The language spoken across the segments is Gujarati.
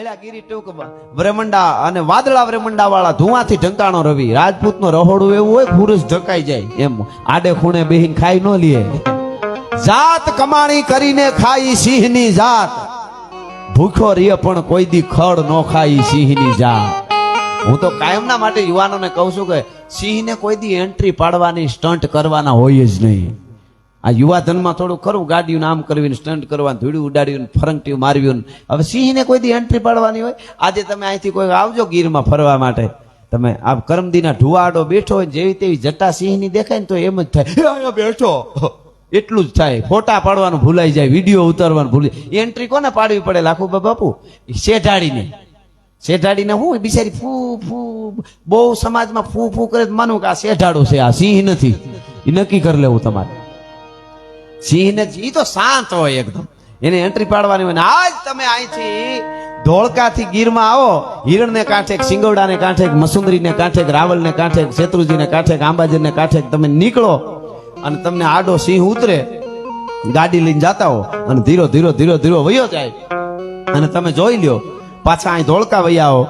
મળ્યા ગીરી ટૂંક બ્રહ્મંડા અને વાદળા બ્રહ્મંડા વાળા ધુઆથી ઢંકાણો રવિ રાજપૂત નો રહોડું એવું હોય પુરુષ ઢકાઈ જાય એમ આડે ખૂણે બેહીન ખાઈ ન લે જાત કમાણી કરીને ખાઈ સિંહની જાત ભૂખો રે પણ કોઈ દી ખડ નો ખાઈ સિંહની જાત હું તો કાયમના માટે યુવાનોને કહું છું કે સિંહને કોઈ દી એન્ટ્રી પાડવાની સ્ટન્ટ કરવાના હોય જ નહીં આ યુવાધનમાં થોડું ખરું ગાડીયું આમ કરવીને સ્ટન્ટ કરવાનું ધૂળું ઉડાડ્યું ફરંગટીયું મારવ્યું હવે સિંહને કોઈ દી એન્ટ્રી પાડવાની હોય આજે તમે અહીંથી કોઈ આવજો ગીરમાં ફરવા માટે તમે આ કરમદીના ઢુવાડો બેઠો હોય જેવી તેવી જટા સિંહની દેખાય ને તો એમ જ થાય અહીંયા બેઠો એટલું જ થાય ફોટા પાડવાનું ભૂલાઈ જાય વિડીયો ઉતારવાનું ભૂલી એન્ટ્રી કોને પાડવી પડે લાખુબા બાપુ શેઠાડીને હું બિચારી ફૂ ફૂ બહુ સમાજમાં ફૂ ફૂ કરે માનું કે આ શેઠાડું છે આ સિંહ નથી એ નક્કી કરી લેવું તમારે સિંહને ઈ તો શાંત હોય એકદમ એને એન્ટ્રી પાડવાની હોય ને આજ તમે અહીંથી ધોળકાથી ગીરમાં આવો હિરણને કાંઠે સિંગવડાને કાંઠે મસુંદરીને કાંઠે રાવલને કાંઠે શેત્રુજીને કાંઠે આંબાજીને કાંઠે તમે નીકળો અને તમને આડો સિંહ ઉતરે ગાડી લઈને જાતા હો અને ધીરો ધીરો ધીરો ધીરો વયો જાય અને તમે જોઈ લ્યો પાછા અહીં ધોળકા વૈયા આવો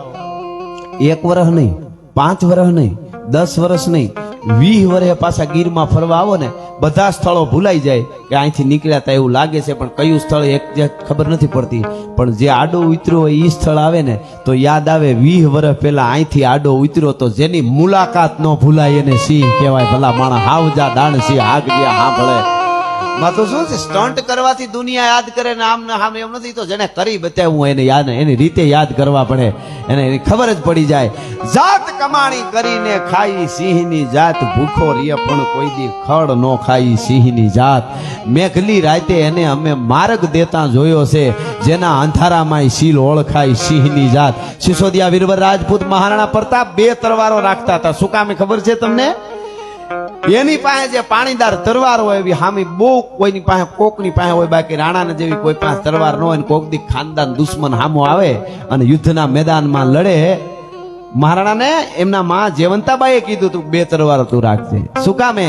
1 વર્ષ નહીં 5 વર્ષ નહીં 10 વર્ષ નહીં 20 વર્ષે પાછા ગીરમાં ફરવા આવો ને બધા સ્થળો ભૂલાઈ જાય કે અહીંથી નીકળ્યા હતા એવું લાગે છે પણ કયું સ્થળ એક્ઝેક્ટ ખબર નથી પડતી પણ જે આડો ઉતર્યો હોય એ સ્થળ આવે ને તો યાદ આવે 20 વર્ષ પહેલા અહીંથી આડો ઉતર્યો તો જેની મુલાકાત ન ભૂલાય એને સિંહ કહેવાય ભલા માણા હાવજા દાણ સિંહ હાગ જ્યાં સાંભળે માં તો શું છે સ્ટન્ટ કરવાથી દુનિયા યાદ કરે ને આમ ને આમ એમ નથી તો જેને કરી બતાવ્યું એને યાદ એની રીતે યાદ કરવા પડે એને એની ખબર જ પડી જાય જાત કમાણી કરીને ખાઈ સિંહની જાત ભૂખો રે પણ કોઈ દી ખડ નો ખાઈ સિંહની જાત મેઘલી રાતે એને અમે માર્ગ દેતા જોયો છે જેના અંધારામાં સીલ ઓળખાય સિંહની જાત સિસોદિયા વીરવર રાજપૂત મહારાણા પ્રતાપ 2 તરવારો રાખતા હતા શું કામે ખબર છે તમને એની પાસે જે પાણીદાર તરવાર હોય એવી હામી બહુ કોઈની પાસે કોકની પાસે હોય બાકી રાણાને જેવી કોઈ પાસે તરવાર ન હોય ને કોક દી ખાનદાન દુશ્મન હામો આવે અને યુદ્ધના મેદાનમાં લડે મહારાણાને એમના માં જેવંતાબાઈએ કીધું તું 2 તરવારો તું રાખજે શું કામે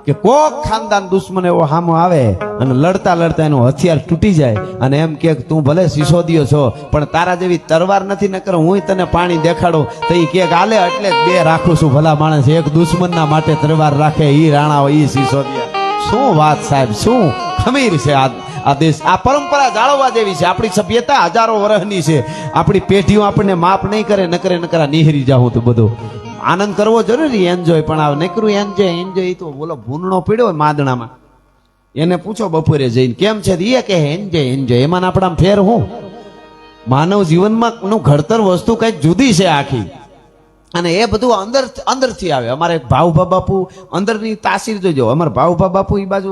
કે કોક ખાનદાન દુશ્મન એવો હામો આવે અને લડતા લડતા એનું હથિયાર તૂટી જાય અને એમ કે તું ભલે સિસોદિયો છો પણ તારા જેવી તરવાર નથી નકર હું તને પાણી દેખાડું તો એ કે હાલે એટલે 2 રાખું છું ભલા માણસ એક દુશ્મનના માટે તરવાર રાખે ઈ રાણા હોય ઈ સિસોદિયા શું વાત સાહેબ શું ખમીર છે આ દેશ આ પરંપરા જાળવવા જેવી છે આપણી સભ્યતા હજારો વર્ષની છે આપણી પેઢીઓ આપણને માફ નહીં કરે નકરા નિહરી જાઉં તો બધું આનંદ કરવો જરૂરી એન્જોય પણ આ નકરું એન્જોય તો બોલો ભૂનણો પીડ્યો હોય માદણામાં એને પૂછો બપોરે જઈને કેમ છે એ કે એન્જોય એમાં આપણા ફેર હું માનવ જીવનમાં નું ઘડતર વસ્તુ કઈક જુદી છે આખી અને એ બધું અંદરથી આવે અમારે ભાવભા બાપુ અંદરની તાસીર જોજો અમારા ભાવભા બાપુ એ બાજુ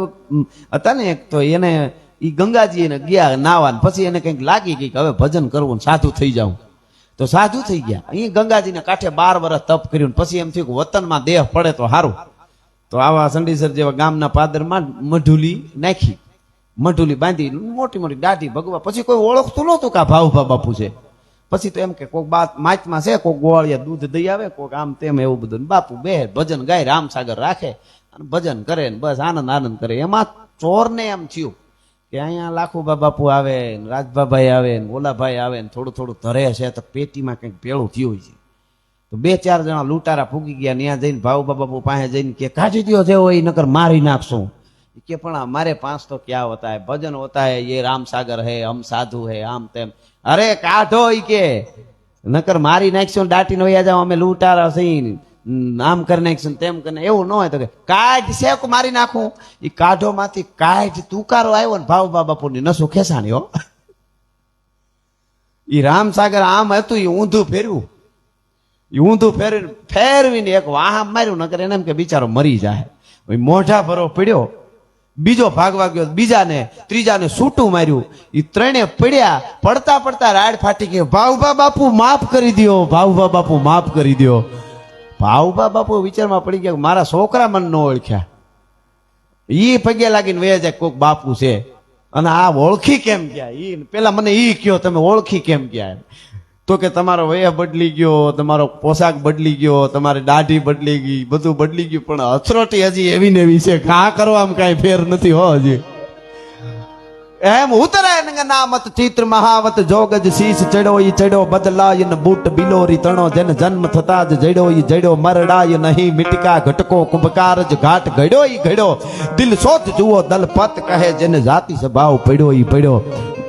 હતા ને એક તો એને એ ગંગાજી એને ગયા નાવા પછી એને કંઈક લાગી ગઈ કે હવે ભજન કરવું સાધુ થઈ જાઉં તો સાધુ થઈ ગયા અહીં ગંગાજીને કાંઠે 12 વર્ષ તપ કર્યું પછી એમ થયું કે વતનમાં દેહ પડે તો સારું તો આવા સંડીસર જેવા ગામના પાદરમાં મઢુલી નાખી મઢુલી બાંધી મોટી મોટી દાઢી ભગવા પછી કોઈ ઓળખતું નહોતું કે ભાવભા બાપુ છે પછી તો એમ કે કોઈક માચમાં છે કોઈક ગોવાળિયા દૂધ દઈ આવે કોઈક આમ તેમ એવું બધું બાપુ બે ભજન ગાય રામસાગર રાખે અને ભજન કરે ને બસ આનંદ કરે એમાં ચોરને એમ થયું કે અહીંયા લાખુબા બાપુ આવે ને રાજભાભાઈ આવે ને ઓલાભાઈ આવે ને થોડું ધરે છે તો પેટીમાં કંઈક પેળું થયું છે તો 2-4 જણા લૂંટારા ફૂગી ગયા ત્યાં જઈને ભાવબા બાપુ પાસે જઈને કે કાઢી દો જેવો એ નકર મારી નાખશું કે પણ મારે 5 તો ક્યાં હોતા હે ભજન હોતા હે ये रामसागर है हम साधु है आम तेम अरे काढो ઈ કે નકર મારી નાખશું દાટીને વયા જાવ અમે લૂંટારા સહી નામ કરી નાખશું તેમ કરીને એવું ન હોય તો કે કાઢ શેક મારી નાખું એ કાઢો માંથી કાઢ તુકારો આવ્યો ને ભાવબા બાપુની નસું ખેસાણી હો ઈ રામસાગર આમ હતું એ ઊંધું ફેરવીને એક વાહમ માર્યું નકર એને એમ કે બિચારો મરી જાય મોઢા ભરો પડ્યો બીજો ભાગવા ગયો બીજાને ત્રીજાને સૂટું માર્યું એ 3 પડ્યા પડતા રાડ ફાટી ગયો ભાવબા બાપુ માફ કરી દો ભાવબા બાપુ માફ કરી દો ભાવબા બાપુ વિચારમાં પડી ગયા મારા છોકરા મન ન ઓળખ્યા ઈ પગે લાગીને વયા જાય કોક બાપુ છે અને આ ઓળખી કેમ ગયા ઈ પેલા મને ઈ કયો તમે ઓળખી કેમ ગયા તો કે તમારો વય બદલી ગયો તમારો પોશાક બદલી ગયો તમારી દાઢી બદલી ગઈ બધું બદલી ગયું પણ અથરોટી હજી એવી ને એવી છે ઘા કરવામાં કાંઈ ફેર નથી હો હજી એમ ઉતરે નામત ચિત્ર મહાવત જોગજ શીશ ચડ્યો ઈ ચડ્યો બદલાય ન બૂટ બિલોરી તણો જેન જન્મ થતા જ જડ્યો ઈ જડ્યો મરડાય નહીં મિટકા ઘટકો કુંભકાર જ ઘાટ ઘડ્યો ઈ ઘડ્યો દિલ સોચ જુઓ દલપત કહે જેને જાતિ સ્વભાવ પડ્યો ઈ પડ્યો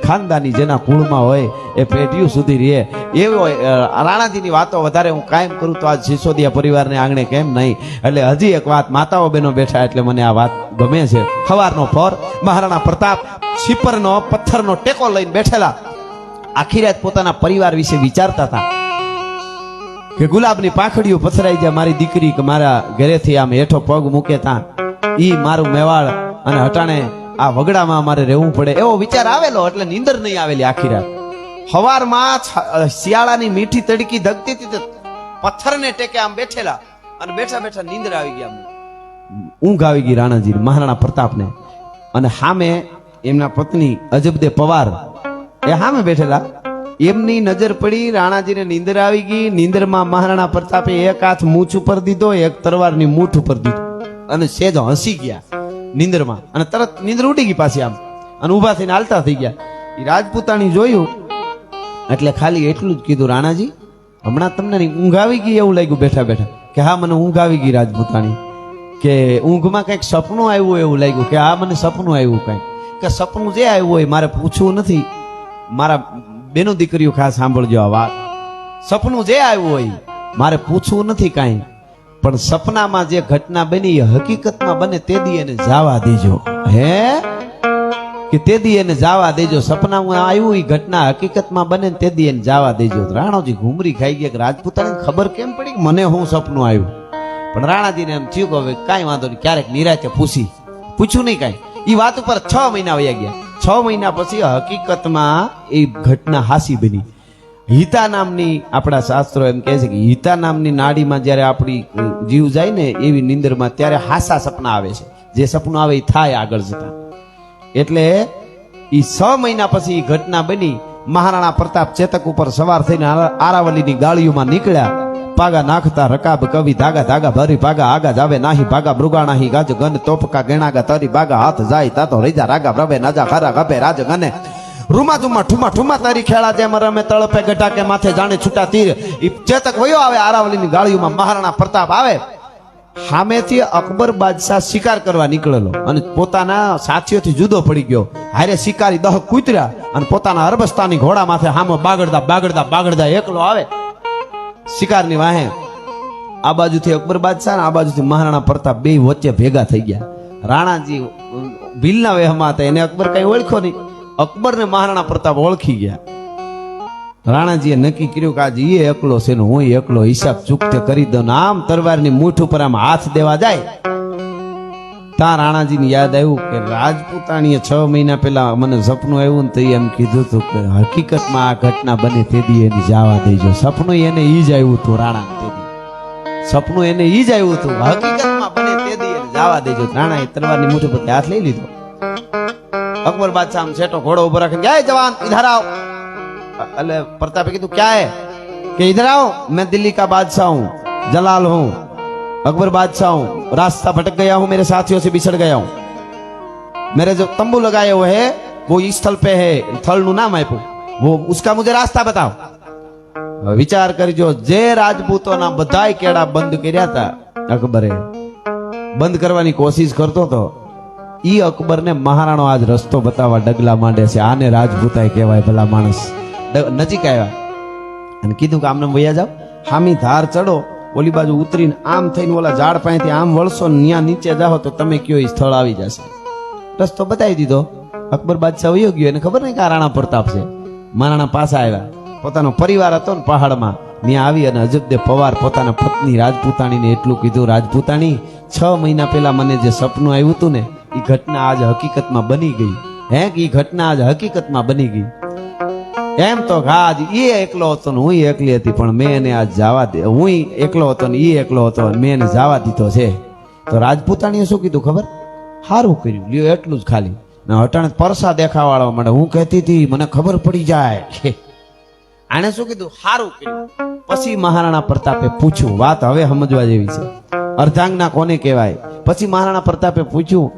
ખાનદાની જેના કુળમાં હોય એ પેઢીઓ સુધી રહે એવો રાણાજીની વાતો વધારે હું કાયમ કરું તો આજ સિસોદિયા પરિવારને આંગણે કેમ નહીં. એટલે હજી એક વાત, માતાઓ બહેનો બેઠા એટલે મને આ વાત ગમે છે. સવારનો ફોર મહારાણા પ્રતાપ છીપરનો પથ્થરનો ટેકો લઈને બેઠેલા આખી રાત પોતાના પરિવાર વિશે વિચારતા હતા કે ગુલાબની પાંખડીઓ પથરાઈ જાય મારી દીકરી કે મારા ઘરેથી આમ હેઠો પગ મૂકે તાં ઈ મારું મેવાડ અને હટાણે આ વગડામાં મારે રહેવું પડે એવો વિચાર આવેલો એટલે નીંદર નહીં આવેલી આખી રાત. સવારમાં શિયાળાની મીઠી તડકી ધગતી હતી પથ્થરને ટેકે આમ બેઠેલા અને બેઠા બેઠા નીંદર આવી ગયા, ઊંઘ આવી ગઈ રાણાજી મહારાણા પ્રતાપને. અને સામે એમના પત્ની અજબદે પવાર એ સામે બેઠેલા, એમની નજર પડી રાણાજીને નીંદર આવી ગઈ. નીંદરમાં મહારાણા પ્રતાપે એક હાથ મૂછ ઉપર દીધો, એક તરવારની મૂઠ ઉપર દીધો અને સેજ હસી ગયા નીંદરમાં અને તરત નીંદર ઉડી ગઈ પાછી આમ અને ઊભા થઈને હાલતા થઈ ગયા. એ રાજપૂતાણી જોયું એટલે ખાલી એટલું જ કીધું, રાણાજી હમણાં તમને ઊંઘ આવી ગઈ એવું લાગ્યું બેઠા બેઠા? કે હા મને ઊંઘ આવી ગઈ રાજપૂતાણી. કે ઊંઘમાં કંઈક સપનું આવ્યું એવું લાગ્યું? કે હા મને સપનું આવ્યું કંઈક. કે સપનું જે આવ્યું હોય મારે પૂછવું નથી, મારા બેનો દીકરીઓ ખાસ સાંભળજો આ વાત. સપનું જે આવ્યું હોય મારે પૂછવું નથી કાંઈ, પણ સપનામાં જે ઘટના બની એ હકીકતમાં બને તે દી એને જવા દેજો. હે કે તે દી એને જવા દેજો. સપનામાં આવ્યું એ ઘટના હકીકતમાં બને તે દી એને જવા દેજો. રાણાજી ઘૂમરી ખાઈ ગયા કે રાજપૂતાને ખબર કેમ પડી કે મને હું સપનું આવ્યું? પણ રાણાજીને એમ થયું કે હવે કાંઈ વાંધો નહીં, ક્યારેક નિરાતે પૂછ્યું નહીં કાંઈ. એ વાત ઉપર 6 મહિના વયા ગયા. 6 મહિના પછી હકીકતમાં એ ઘટના હાસી બની. હિતા નામની આપણા શાસ્ત્રો એમ કહે છે કે હિતા નામની નાડીમાં જ્યારે આપણી જીવ જાય ને એવી નીંદરમાં ત્યારે હાસા સપના આવે છે. જે સપનું આવે એ થાય આગળ જતા. એટલે એ 6 મહિના પછી એ ઘટના બની. મહારાણા પ્રતાપ ચેતક ઉપર સવાર થઈને આરાવલીની ગાળીઓમાં નીકળ્યા. પાગા નાખતા રકાબ કવિ ધાગા ધાગા ભરી ભાગા આગા જાવે નાહી ભાગા મૃગાણાહી ગાજ ગન તોપકા ગેણાગા તરી ભાગા હાથ જાય તાતો રૈજા રાગા રવે નાજા ખરા ગભે રાજ ગને રૂમા ઝુમા ઠુમા ઠુમા તારી ખેડા જેમ રમે તળપે ગઢા કે માથે જાણે છૂટા તીર. ઈ ચેતક વયો આવે આરાવલીની ગાળીઓમાં. મહારાણા પ્રતાપ આવે. સામેથી અકબર બાદશાહ શિકાર કરવા નીકળેલો અને પોતાના સાથીઓથી જુદો પડી ગયો. હારે શિકારી દહ કૂતર્યા અને પોતાના અરબસ્તાની ઘોડા માથે હામો બાગડતા એકલો આવે શિકારની વાહે. આ બાજુથી અકબર બાદશાહ આ બાજુથી મહારાણા પ્રતાપ બે વચ્ચે ભેગા થઈ ગયા. રાણાજી ભીલના વેહમાં હતા, એને અકબર કઈ ઓળખ્યો નહીં. અકબર ને મહારાણા પ્રતાપ ઓળખી ગયા. રાણાજીએ નક્કી કર્યું કે આજે એ એકલો છે ને હું એકલો, હિસાબ ચૂકતે કરી દઉં. આમ તરવારની મૂઠ ઉપર આમ હાથ દેવા જાય ત્યાં રાણાજીને યાદ આવ્યું કે રાજપૂતાણીએ 6 મહિના પહેલા મને સપનું આવ્યું ને તો એમ કીધું હતું કે હકીકતમાં આ ઘટના બને તેદી એની જવા દેજો. સપનું એને ઈ જ આવ્યું હતું. રાણા તેદી સપનું એને ઈ જ આવ્યું હતું, હકીકતમાં બને તેદી એને જવા દેજો. રાણાએ તલવારની મૂઠ ઉપર હાથ લઈ લીધો. અકબર બાદશાહ આમ છેટો ઘોડો ઉભો રાખીને જાય જવાન ઇધર આવો. એટલે प्रताप કીધું क्या है? कि इधर आओ, मैं दिल्ली का बादशाह हूँ, जलाल हूँ, अकबर बादशाह हूँ. रास्ता भटक गया हूँ, मेरे साथियों से बिछड़ गया हूँ. मेरे जो तंबू लगाए हुए है वो इस स्थल पे है. स्थल નું નામ આપ્યું, वो उसका मुझे रास्ता बताओ. વિચાર કરજો, જે રાજપૂતોના બધાય કેડા બંધ કર્યા હતા અકબરે, બંધ કરવાની કોશિશ કરતો હતો, ઈ અકબરને મહારાણો આજ રસ્તો બતાવવા ડગલા માંડે છે. આને રાજપૂતાય કહેવાય. ભલા માણસ નજીક આવ્યા અને કીધું કે આમને વયા જાવ, હામી ધાર ચડો, ઓલી બાજુ ઉતરીને આમ થઈને ઓલા ઝાડ પાસેથી આમ વળશો ને ત્યાં નીચે જાઓ તો તમે કયો એ સ્થળ આવી જશે. રસ્તો બતાવી દીધો. અકબર બાદશાહ વયો ગયો, એને ખબર નહીં કે આ રાણા પ્રતાપ છે. મહારાણા પાછા આવ્યા. પોતાનો પરિવાર હતો ને પહાડમાં, ત્યાં આવી અને અજબદે પવાર પોતાના પત્ની રાજપૂતાણીને એટલું કીધું, રાજપૂતાણી 6 મહિના પહેલા મને જે સપનું આવ્યું હતું ને એ ઘટના આજ હકીકતમાં બની ગઈ. હે કે એ ઘટના આજ હકીકતમાં બની ગઈ. એમ તો આજ એ એકલો હતો ને હું એકલી હતી, પણ મેં એને આજ જવા દે. હું એકલો હતો ને એ એકલો હતો, મેં એને જવા દીધો છે. તો રાજપૂતાણીએ શું કીધું ખબર? સારું કર્યું લ્યો, એટલું જ ખાલી. હટાણે પરસા દેખાવાળવા માંડે. હું કહેતી હતી મને ખબર પડી જાય. આને શું કીધું? સારું કર્યું. પછી મહારાણા પ્રતાપે પૂછ્યું, વાત હવે સમજવા જેવી છે. અર્ધાંગના કોને કહેવાય? પછી મહારાણા પ્રતાપે પૂછ્યું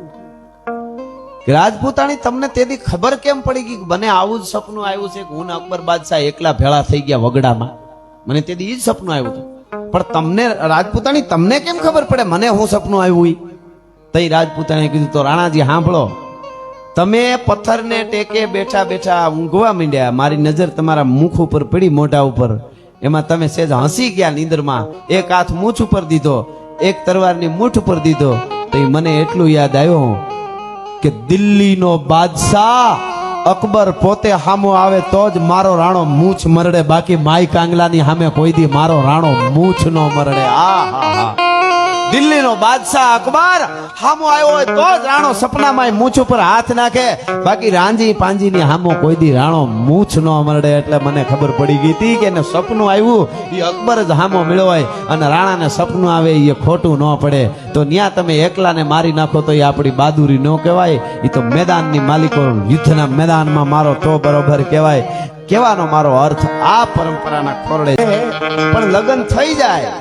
રાજપૂતાણી તમને તેથી ખબર કેમ પડી ગઈ કે મને આવું જ સપનું આવ્યું છે કે હું ને અકબર બાદશાહ એકલા ભેળા થઈ ગયા વગડામાં? મને તેથી જ સપનું આવ્યું હતું. પણ તમને રાજપૂતાણી તમને કેમ ખબર પડે મને હું સપનું આવ્યું? તઈ રાજપૂતાણીએ કીધું તો રાણાજી સાંભળો, તમે પથ્થરને ટેકે બેઠા બેઠા ઊંઘવા માંડ્યા, મારી નજર તમારા મુખ ઉપર પડી, મોઢા ઉપર. એમાં તમે સેજ હસી ગયા નીંદરમાં. એક હાથ મૂછ ઉપર દીધો, એક તરવારની મૂઠ ઉપર દીધો. તો મને એટલું યાદ આવ્યું કે દિલ્હીનો બાદશાહ અકબર પોતે સામો આવે તો જ મારો રાણો મૂછ મરડે, બાકી માઈ કાંગલાની સામે કોઈ દી મારો રાણો મૂછ નો મરડે. દિલ્હીનો બાદશાહ અકબર સામો આવ્યો હોય તો જ રાણો સપનામાં મૂછ ઉપર હાથ નાખે, બાકી રાંજી પાંજીની સામો કોઈ દી રાણો મૂછ નો મરડે. એટલે મને ખબર પડી ગઈ હતી કે એને સપનું આવ્યું એ અકબર જ સામો મળ્યો હોય અને રાણાને સપનું આવે એ ખોટું ન પડે. તો ન્યા તમે એકલાને મારી નાખો તો એ આપણી બહાદુરી ન કહેવાય, એ તો મેદાનની માલિકો યુદ્ધના મેદાનમાં મારો તો બરોબર કહેવાય. કહેવાનો મારો અર્થ આ પરંપરાના ખોરડે પણ લગ્ન થઈ જાય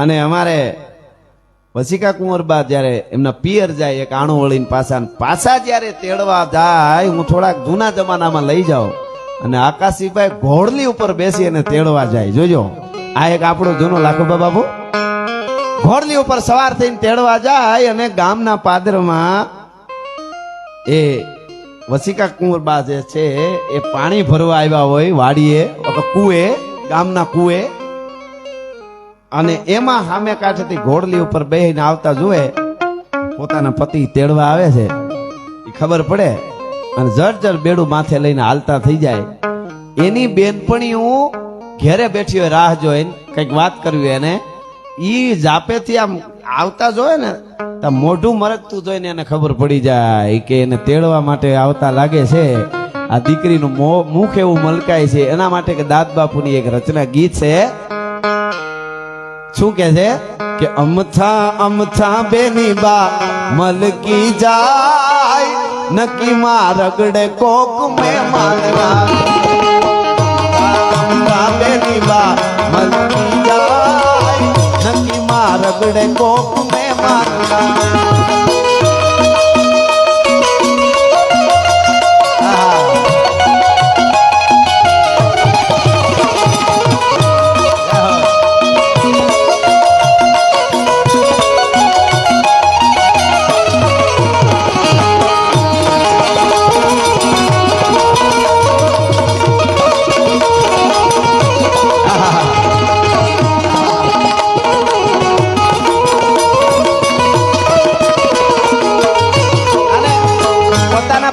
અને અમારે વસિકા કુંવરબા જયારે એમના પિયર જાય એક આણું વળીને પાછા જયારે તેડવા જાય, હું થોડાક જૂના જમાનામાં લઈ જાઉં અને આકાશીભાઈ ઘોડલી ઉપર બેસી અને તેડવા જાય. જોજો, આ એક આપણો જૂનો લાખોબા બાબુ ઘોડલી ઉપર સવાર થઈને તેડવા જાય અને ગામના પાદરમાં એ વસિકા કુંવરબા જે છે એ પાણી ભરવા આવ્યા હોય વાડીએ, કુએ, ગામના કુએ, અને એમાં સામે કાંઠેથી ઘોડલી ઉપર બેહીને આવતા જુએ પોતાના પતિ તેડવા આવે છે એ ખબર પડે અને જર બેડું માથે લઈને હાલતા થઈ જાય. એની બેનપણીઓ ઘેરે બેઠી હોય રાહ જોઈને કઈક વાત કરવી એને, ઈ જાપેથી આમ આવતા જોયે ને તો મોઢું મરકતું જોઈને એને ખબર પડી જાય કે એને તેડવા માટે આવતા લાગે છે. આ દીકરીનું મુખ એવું મલકાય છે. એના માટે કે દાદ બાપુની એક રચના ગીત છે. શું કે છે કે અમથા અમથા બેની બા મલકી જાય, નકી માં રગડે કોક મે માનવા. અમથા બેની બા મલકી જાય, નકી માં રગડે કોક મે માનવા.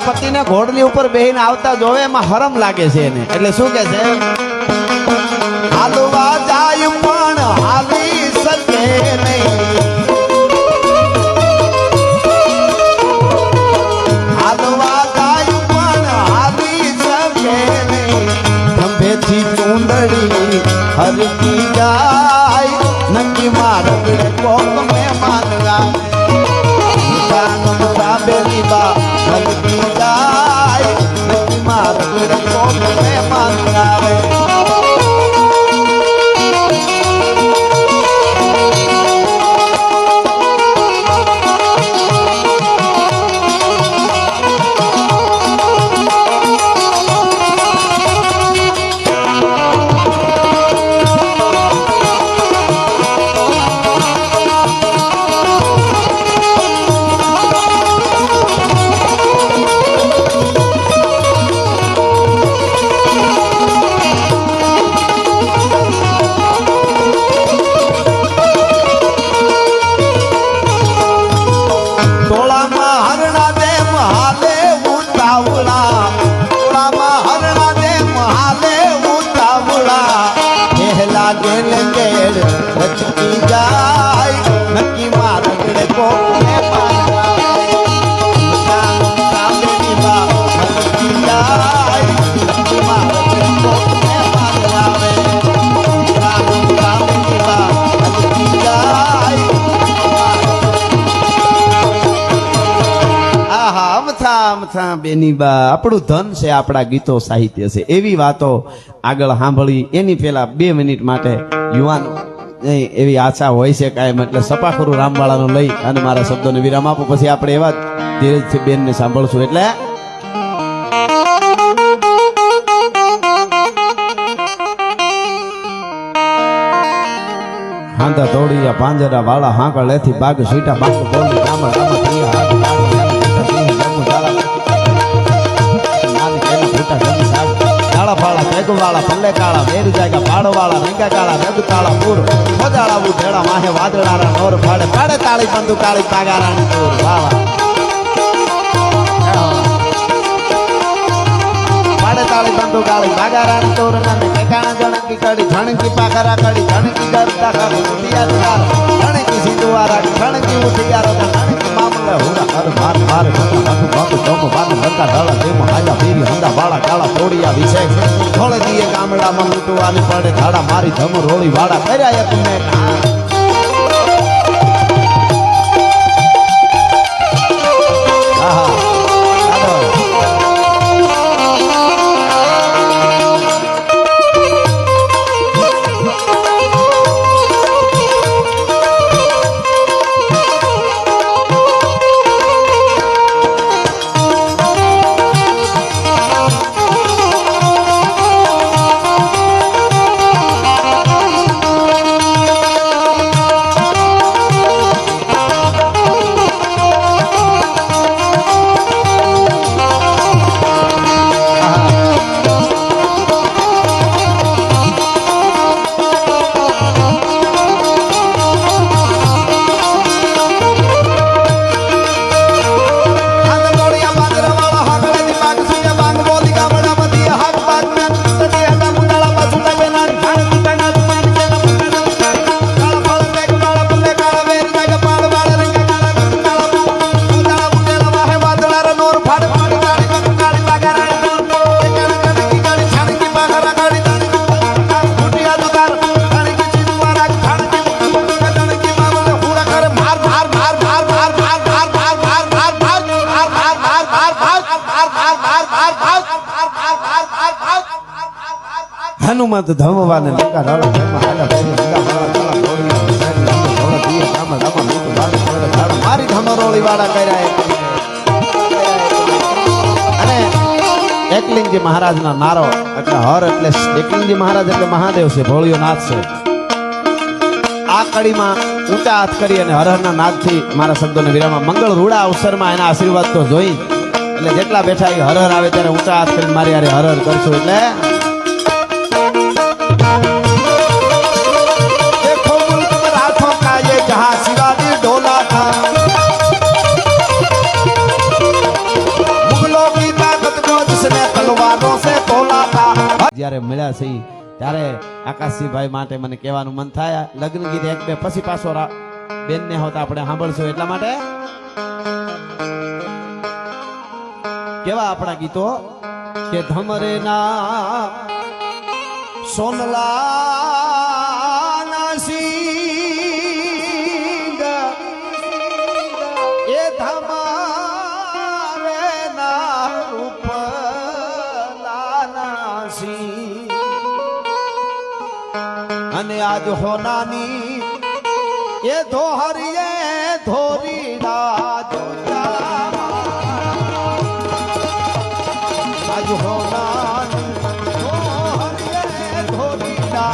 પતિને ઘોડલી ઉપર બેહીને આવતા જોવે એમાં હરમ લાગે છે એને. એટલે શું કે છે, હાલવા જાય પણ હાલી શકે નહીં, હાલવા જાય પણ હાલી શકે નહીં, ખંભેથી ચૂંદડી હરકી જાય, નક્કી માં રગડે કોક મે માનવા. બેની બા હલકી જાય, નક્કી માં રગડે કોક મે માનવા. બેની બા આપણું ધન છે, આપણા ગીતો સાહિત્ય છે. એવી વાતો આગળ સાંભળી એની પેલા 2 મિનિટ માટે યુવાનો નહીં એવી આશા હોય છે કાયમ. એટલે સપાખરું રામવાળાનું લઈ અને મારા શબ્દોને વિરામ આપો. પછી આપણે એવા ધીરજથી બેનને સાંભળશું. એટલે હાંધા તોડિયા પાંજરા વાળા હાંકળ લેથી બાગ સીટા બાગ બોલી રામ રામ થયા કાળા ફાળા પેગ વાળા પલ્લે કાળા વેર જાગા પાડો વાળા રીંગા કાળા રગ કાળા પૂર ખોદાળા ઉઠેડા માહે વાદળારા નોર ફાડે પાડે તાળી બંદુ કાળી પાગારાની તોર વાવા પાડે તાળી બંદુ કાળી પાગારાની તોર નામે કેકાણા જણકી કડી ધણકી પાખરા કડી ધણકી ગરતા કડી ઉઠિયા તાર ધણકી સિંધુવારા ધણકી ઉઠિયારો ધણકી મામલે હુડા હર માર માર બાપુ બાપુ ધોમ બાપુ હરકા ઢાળા દેમ હાયા પીરી હંદા વાળા કાળા તોડિયા વિશે થોડે દીએ ગામડામાં લૂંટવાની પડે ધાડા મારી ધમ રોળી વાળા કર્યા એક મેં આહા હનુમંત ધમવાને લેકા રાળા ધર્મ હાલા ફેરી હંગા વાળા કાળા તોડિયા વિસારી ધમ ધોળા દીએ કામ રામા લૂટ વાળા છોડે ધાડા મારી ધમરોળી વાળા કર્યા અને એકલિંગજી મહારાજના નારો એટલે હર એટલે એકલિંગજી મહારાજ એટલે મહાદેવ છે, ભોળિયો નાથ છે. આ કડીમાં ઊંચા હાથ કરી અને હરહરના નાદથી મારા શબ્દોને વિરામમાં મંગળ રૂડા અવસરમાં એના આશીર્વાદ તો જોઈ એટલે જેટલા બેઠા એ હરહર આવે ત્યારે ઊંચા હાથ કરીને મારી હારે હરહર કરશું. એટલે જ્યારે મળ્યા છે ત્યારે આકાશજીભાઈ માટે મને કહેવાનું મન થાય લગ્ન ગીત એક બે પછી પાછો બેન ને હોતા આપણે સાંભળશું. એટલા માટે કેવા આપણા ગીતો કે ધમરે ના સોનલા ના સિંગ એ ધમારે ના રૂપલા સિંહ અને આજ હોનાની એ ધોહરીએ ધોરીડા આજ હોનાની ધોહરીએ ધોરીડા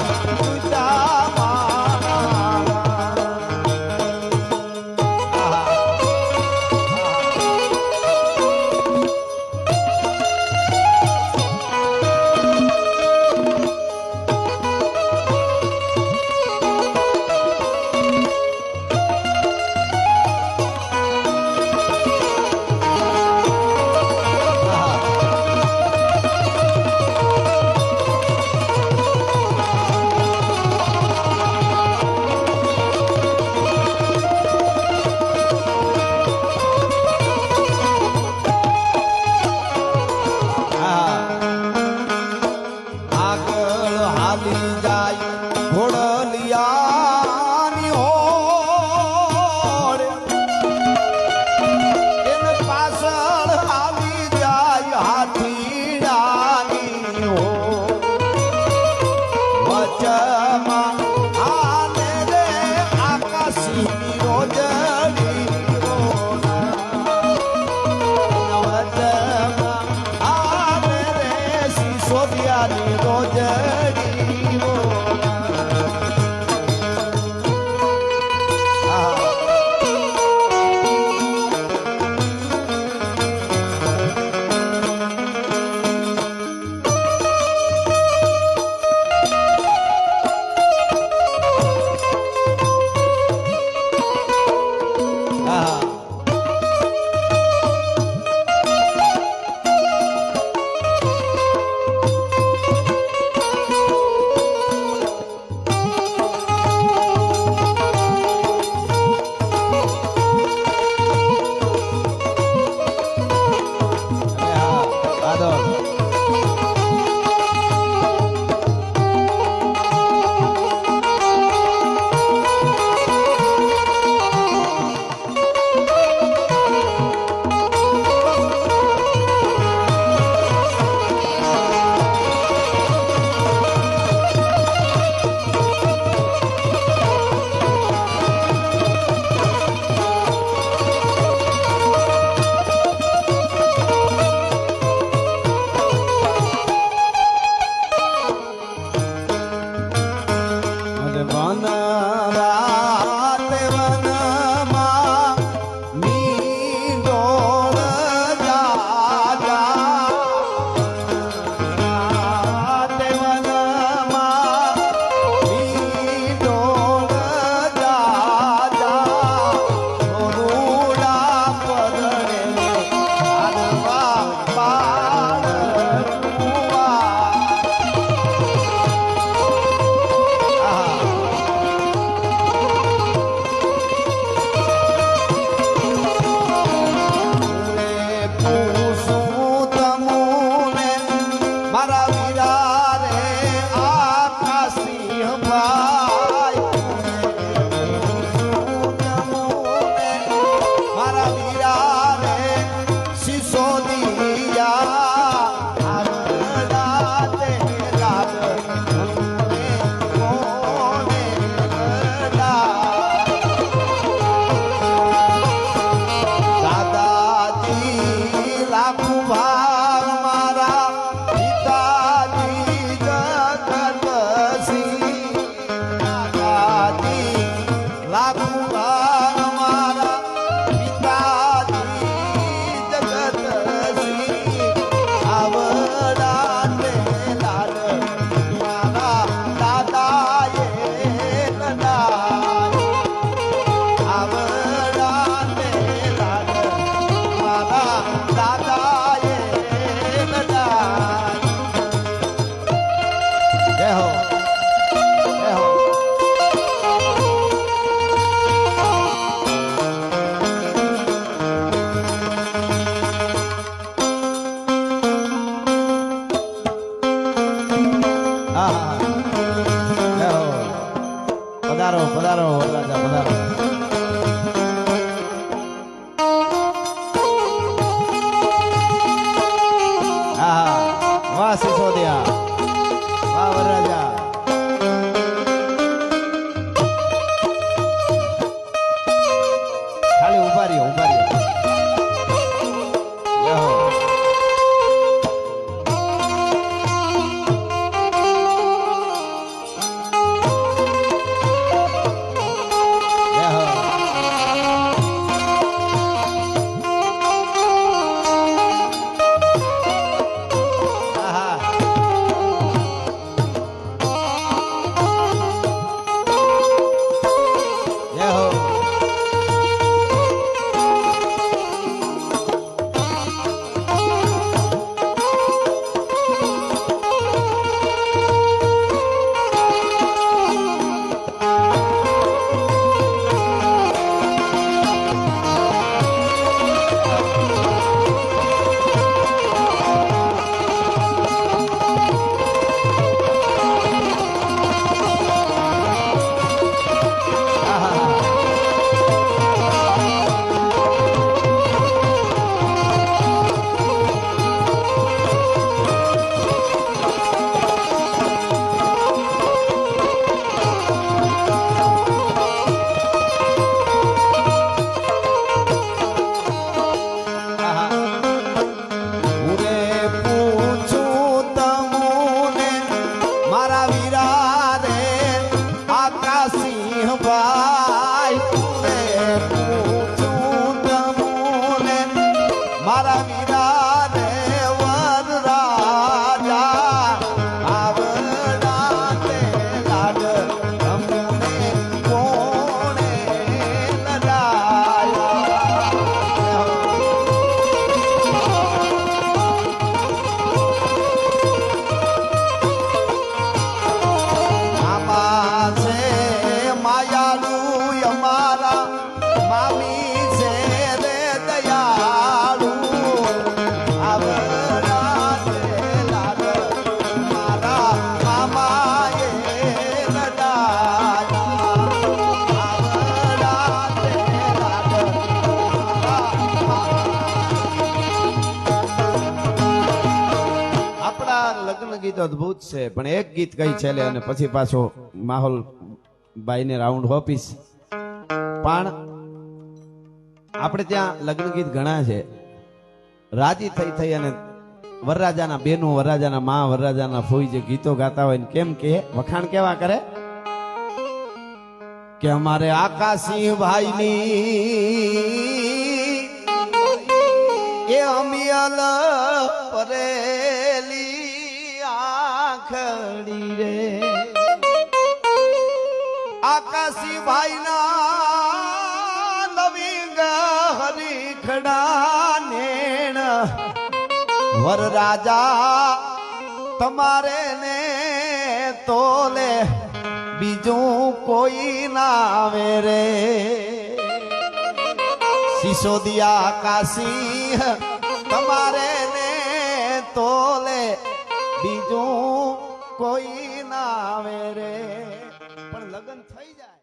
દાદાએ નડાય. જય હો જય હો. પધારો પધારો વરરાજા પધારો. વાહ સિસોદિયા, વાહ વરરાજા. ખાલી ઉભા રહ્યો ઉભા રહ્યો. જય હો. ભાઈ પૂછું તમુને મારા વીરા રે વરરાજા આવડા તે લાડ અમને કોણે મામી છે રે દયાળુ આવડા તે લાડ મારા મામાએ નડાયા આવડા તે લાડ. આપણા લગ્ન ગીત અદભુત છે, પણ એક ગીત કઈ છેલ્લે અને પછી પાછો માહોલ બાઈને રાઉન્ડ હોપીશ. પણ આપણે ત્યાં લગ્ન ગીત ઘણા છે. રાજી થઈ થઈ અને વરરાજાના બેનો, વરરાજાના માં, વરરાજાના ફોઈ જે ગીતો ગાતા હોય ને કેમ કે વખાણ કેવા કરે કે અમારે આકાશી ભાઈની એ અમિયલ પરેલી આંખડી રે આકાશી ભાઈના નવીંગ હરીખડા નેણ વરરાજા તમારે ને તોલે બીજું કોઈ ના આવે રે સિસોદિયા કાશી તમારે ને તોલે બીજું કોઈ ના આવે રે. પણ લગ્ન થઈ જાય.